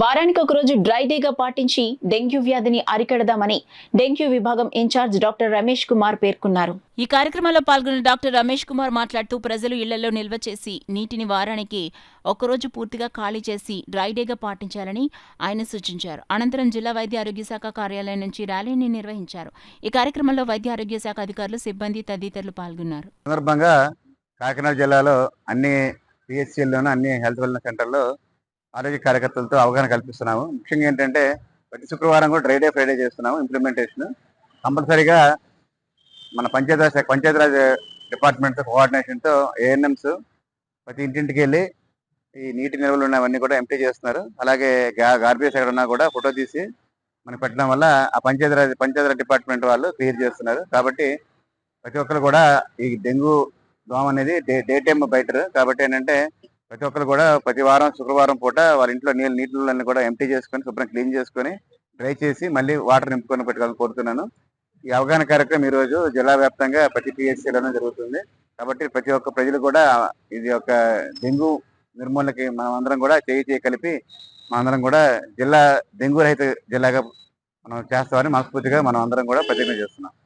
వారానికి ఒక రోజు డ్రై డేగా పాటించి డెంగ్యూ వ్యాధిని అరికడదామని డెంగ్యూ విభాగం ఇన్ఛార్జ్ డాక్టర్ రమేష్ కుమార్ పేర్కొన్నారు. ఈ కార్యక్రమంలో పాల్గొన్న డాక్టర్ రమేష్ కుమార్ మాట్లాడుతూ ప్రజలు ఇళ్లలో నిల్వ చేసి నీటిని వారానికి ఒకరోజు పూర్తిగా ఖాళీ చేసి డ్రై డేగా పాటించాలని ఆయన సూచించారు. అనంతరం జిల్లా వైద్య ఆరోగ్య శాఖ కార్యాలయం నుంచి ర్యాలీని నిర్వహించారు. ఈ కార్యక్రమంలో వైద్య ఆరోగ్య శాఖ అధికారులు, సిబ్బంది తదితరులు పాల్గొన్నారు. సందర్భంగా కాకినాడ జిల్లాలో అన్ని పిహెచ్సిల్లోనూ అన్ని హెల్త్ వెల్నెస్ సెంటర్లో ఆరోగ్య కార్యకర్తలతో అవగాహన కల్పిస్తున్నాము. ముఖ్యంగా ఏంటంటే ప్రతి శుక్రవారం కూడా డ్రై డే ఫ్రైడే చేస్తున్నాము ఇంప్లిమెంటేషన్. కంపల్సరీగా మన పంచాయతీరాజ్ డిపార్ట్మెంట్తో కోఆర్డినేషన్తో ఏఎన్ఎంస్ ప్రతి ఇంటింటికి వెళ్ళి ఈ నీటి నిల్వలు ఉన్నవన్నీ కూడా ఎంప్టీ చేస్తున్నారు. అలాగే గార్బేజ్ ఎక్కడ ఉన్నా కూడా ఫోటో తీసి మనకి పెట్టడం వల్ల ఆ పంచాయతీరాజ్ డిపార్ట్మెంట్ వాళ్ళు క్లియర్ చేస్తున్నారు. కాబట్టి ప్రతి ఒక్కరు కూడా ఈ డెంగ్యూ దోమ అనేది డే టైమ్ బయటర్. కాబట్టి ఏంటంటే ప్రతి ఒక్కరు కూడా ప్రతి వారం శుక్రవారం పూట వాళ్ళ ఇంట్లో నీళ్ళన్నీ కూడా ఎంటీ చేసుకొని శుభ్రం క్లీన్ చేసుకొని డ్రై చేసి మళ్ళీ వాటర్ నింపుకొని పెట్టుకోవాలని కోరుతున్నాను. ఈ అవగాహన కార్యక్రమం ఈ రోజు జిల్లా వ్యాప్తంగా ప్రతి పిహెచ్సిలోనే జరుగుతుంది. కాబట్టి ప్రతి ఒక్క ప్రజలు కూడా ఇది ఒక డెంగ్యూ నిర్మూలనకి మనం అందరం కూడా చేయి కలిపి మనందరం కూడా జిల్లా డెంగ్యూ రహిత జిల్లాగా మనం చేస్తామని మనస్ఫూర్తిగా మనం అందరం కూడా ప్రతిజ్ఞ చేస్తున్నాం.